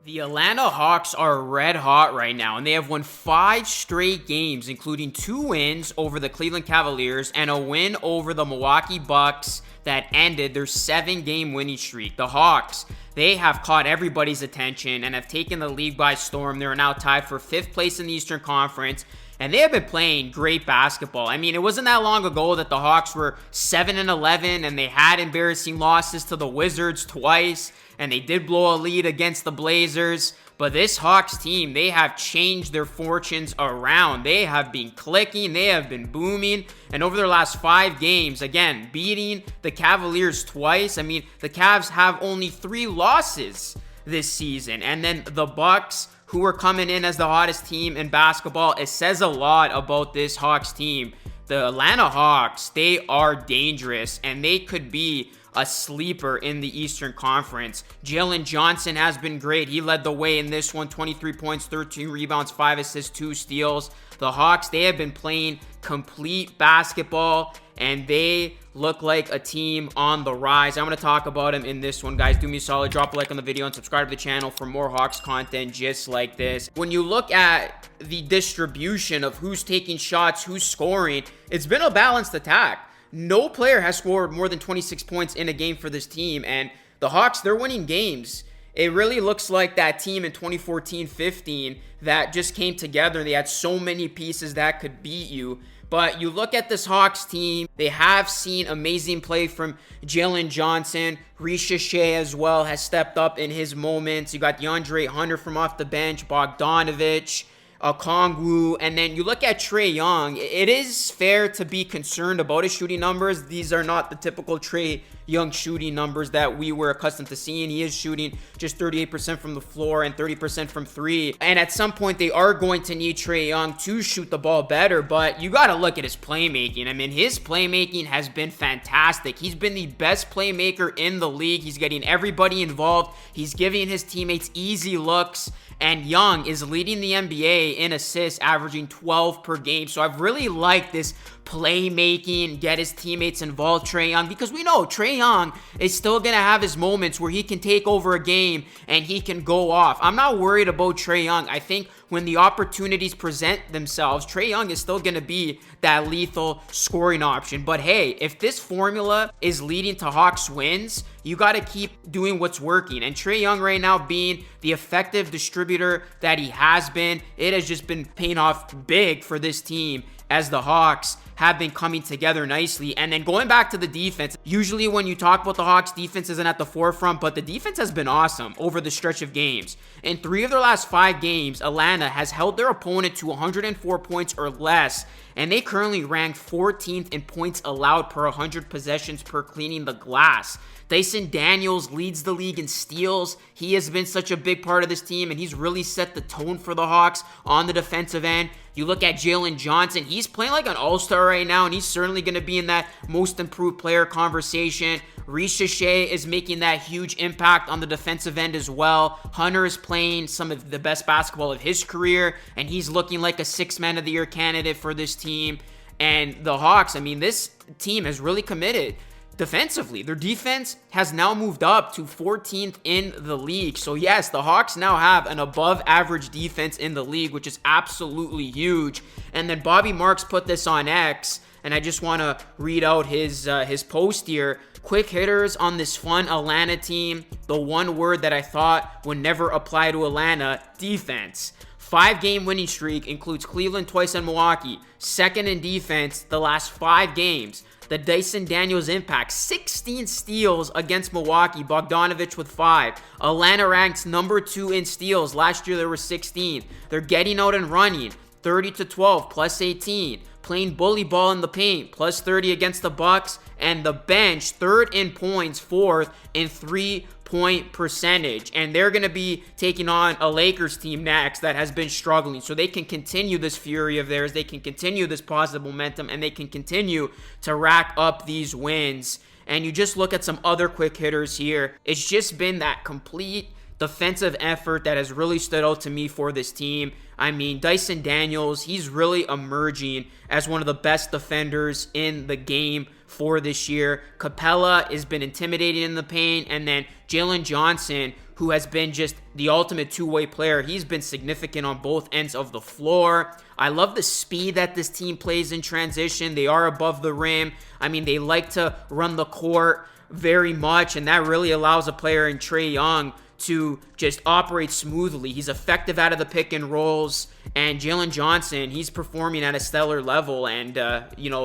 The Atlanta Hawks are red hot right now, and they have won 5 straight games, including 2 wins over the Cleveland Cavaliers and a win over the Milwaukee Bucks that ended their 7-game winning streak. The Hawks, they have caught everybody's attention and have taken the league by storm. They are now tied for 5th place in the Eastern Conference, and they have been playing great basketball. I mean, it wasn't that long ago that the Hawks were 7-11, and they had embarrassing losses to the Wizards twice, and they did blow a lead against the Blazers. But this Hawks team, they have changed their fortunes around. They have been clicking, they have been booming, and over their last 5 games, again, beating the Cavaliers twice. I mean, the Cavs have only 3 losses this season, and then the Bucks, who are coming in as the hottest team in basketball. It says a lot about this Hawks team. The Atlanta Hawks, they are dangerous, and they could be a sleeper in the Eastern Conference. Jalen Johnson has been great. He led the way in this one, 23 points, 13 rebounds, 5 assists, 2 steals. The Hawks, they have been playing complete basketball, and they look like a team on the rise. I'm going to talk about them in this one, guys. Do me a solid, drop a like on the video and subscribe to the channel for more Hawks content just like this. When you look at the distribution of who's taking shots, who's scoring, it's been a balanced attack. No player has scored more than 26 points in a game for this team, and the Hawks, they're winning games. It really looks like that team in 2014-15 that just came together. They had so many pieces that could beat you. But you look at this Hawks team, they have seen amazing play from Jalen Johnson. Risha Shea as well has stepped up in his moments. You got DeAndre Hunter from off the bench, Bogdanovich, Okongwu, and then you look at Trae Young. It is fair to be concerned about his shooting numbers. These are not the typical Trae Young shooting numbers that we were accustomed to seeing. He is shooting just 38% from the floor and 30% from 3. And at some point, they are going to need Trae Young to shoot the ball better, but you got to look at his playmaking. I mean, his playmaking has been fantastic. He's been the best playmaker in the league. He's getting everybody involved. He's giving his teammates easy looks. And Young is leading the NBA in assists, averaging 12 per game. So I've really liked this playmaking, get his teammates involved, Trae Young, because we know Trae Young is still going to have his moments where he can take over a game and he can go off. I'm not worried about Trae Young. I think when the opportunities present themselves, Trae Young is still going to be that lethal scoring option. But hey, if this formula is leading to Hawks wins, you got to keep doing what's working. And Trae Young right now being the effective distributor that he has been, it has just been paying off big for this team as the Hawks have been coming together nicely. And then going back to the defense, usually when you talk about the Hawks, defense isn't at the forefront, but the defense has been awesome over the stretch of games. In 3 of their last 5 games, Atlanta has held their opponent to 104 points or less, and they currently rank 14th in points allowed per 100 possessions per cleaning the glass. Dyson Daniels leads the league in steals. He has been such a big part of this team, and he's really set the tone for the Hawks on the defensive end. You look at Jalen Johnson, he's playing like an all-star right now, and he's certainly going to be in that most improved player conversation. Risha Shea is making that huge impact on the defensive end as well. Hunter is playing some of the best basketball of his career, and he's looking like a 6th Man of the Year candidate for this team. And the Hawks, I mean, this team has really committed defensively. Their defense has now moved up to 14th in the league. So yes, the Hawks now have an above average defense in the league, which is absolutely huge. And then Bobby Marks put this on X, and I just want to read out his post here. Quick hitters on this fun Atlanta team. The one word that I thought would never apply to Atlanta: defense. 5-game winning streak includes Cleveland twice and Milwaukee. 2nd in defense the last 5 games. The Dyson Daniels impact, 16 steals against Milwaukee, Bogdanovich with 5. Atlanta ranks number 2 in steals. Last year there were 16. They're getting out and running, 30-12, plus 18. Playing bully ball in the paint, plus 30 against the Bucks. And the bench, 3rd in points, 4th in 3-point percentage. And they're going to be taking on a Lakers team next that has been struggling. So they can continue this fury of theirs. They can continue this positive momentum, and they can continue to rack up these wins. And you just look at some other quick hitters here. It's just been that complete defensive effort that has really stood out to me for this team. I mean, Dyson Daniels, he's really emerging as one of the best defenders in the game for this year. Capella has been intimidating in the paint, and then Jalen Johnson, who has been just the ultimate two-way player. He's been significant on both ends of the floor. I love the speed that this team plays in transition. They are above the rim. I mean, they like to run the court very much, and that really allows a player in Trae Young to just operate smoothly. He's effective out of the pick and rolls, and Jalen Johnson, he's performing at a stellar level, and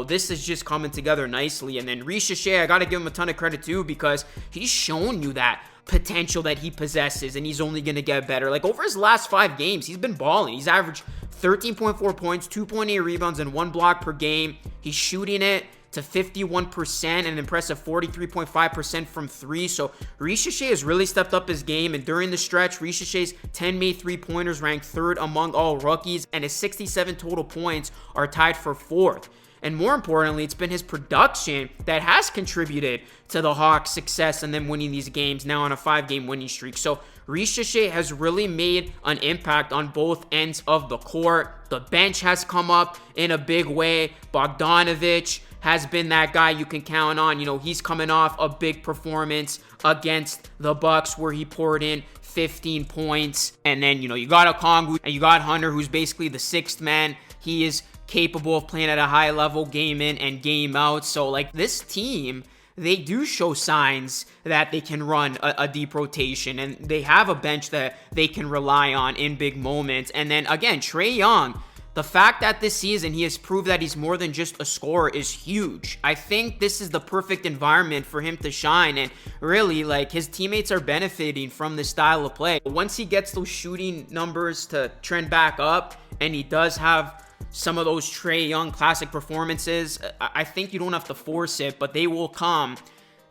this is just coming together nicely. And then Richache, I gotta give him a ton of credit too, because he's shown you that potential that he possesses, and he's only gonna get better. Like, over his last 5 games, he's been balling. He's averaged 13.4 points, 2.8 rebounds, and 1 block per game. He's shooting it to 51%, an impressive 43.5% from 3. So Richache has really stepped up his game, and during the stretch, Richache's 10 made 3-pointers ranked 3rd among all rookies, and his 67 total points are tied for 4th. And more importantly, it's been his production that has contributed to the Hawks' success and them winning these games now on a 5-game winning streak. So Richache has really made an impact on both ends of the court. The bench has come up in a big way. Bogdanovic has been that guy you can count on. He's coming off a big performance against the Bucks where he poured in 15 points. And then, you got Okongwu and you got Hunter, who's basically the 6th man. He is capable of playing at a high level game in and game out. So, this team, they do show signs that they can run a deep rotation, and they have a bench that they can rely on in big moments. And then, again, Trae Young, the fact that this season he has proved that he's more than just a scorer is huge. I think this is the perfect environment for him to shine, and really, his teammates are benefiting from this style of play. Once he gets those shooting numbers to trend back up, and he does have some of those Trae Young classic performances, I think you don't have to force it, but they will come.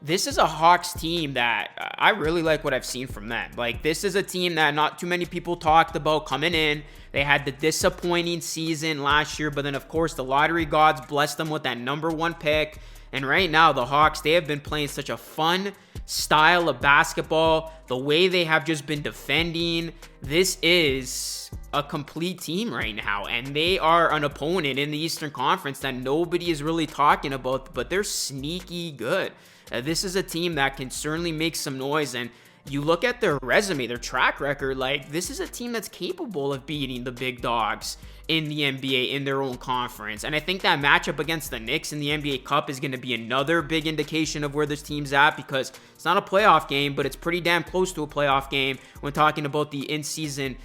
This is a Hawks team that I really like what I've seen from them. This is a team that not too many people talked about coming in. They had the disappointing season last year, but then, of course, the lottery gods blessed them with that #1 pick. And right now, the Hawks, they have been playing such a fun style of basketball. The way they have just been defending, this is a complete team right now. And they are an opponent in the Eastern Conference that nobody is really talking about, but they're sneaky good. This is a team that can certainly make some noise, and you look at their resume, their track record, this is a team that's capable of beating the big dogs in the NBA in their own conference. And I think that matchup against the Knicks in the NBA Cup is going to be another big indication of where this team's at, because it's not a playoff game, but it's pretty damn close to a playoff game when talking about the in-season,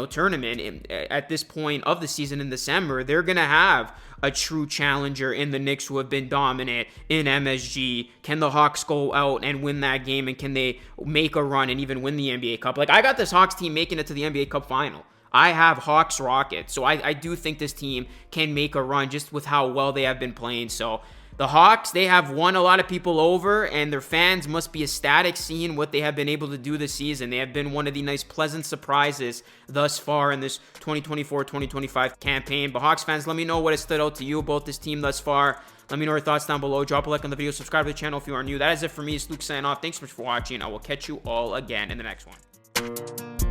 tournament. At this point of the season in December, they're going to have a true challenger in the Knicks who have been dominant in MSG. Can the Hawks go out and win that game, and can they make a run and even win the NBA Cup? I got this Hawks team making it to the NBA Cup final. I have Hawks Rockets, so I do think this team can make a run just with how well they have been playing. So the Hawks, they have won a lot of people over, and their fans must be ecstatic seeing what they have been able to do this season. They have been one of the nice, pleasant surprises thus far in this 2024-2025 campaign. But Hawks fans, let me know what has stood out to you about this team thus far. Let me know your thoughts down below. Drop a like on the video. Subscribe to the channel if you are new. That is it for me. It's Luke signing off. Thanks so much for watching. I will catch you all again in the next one.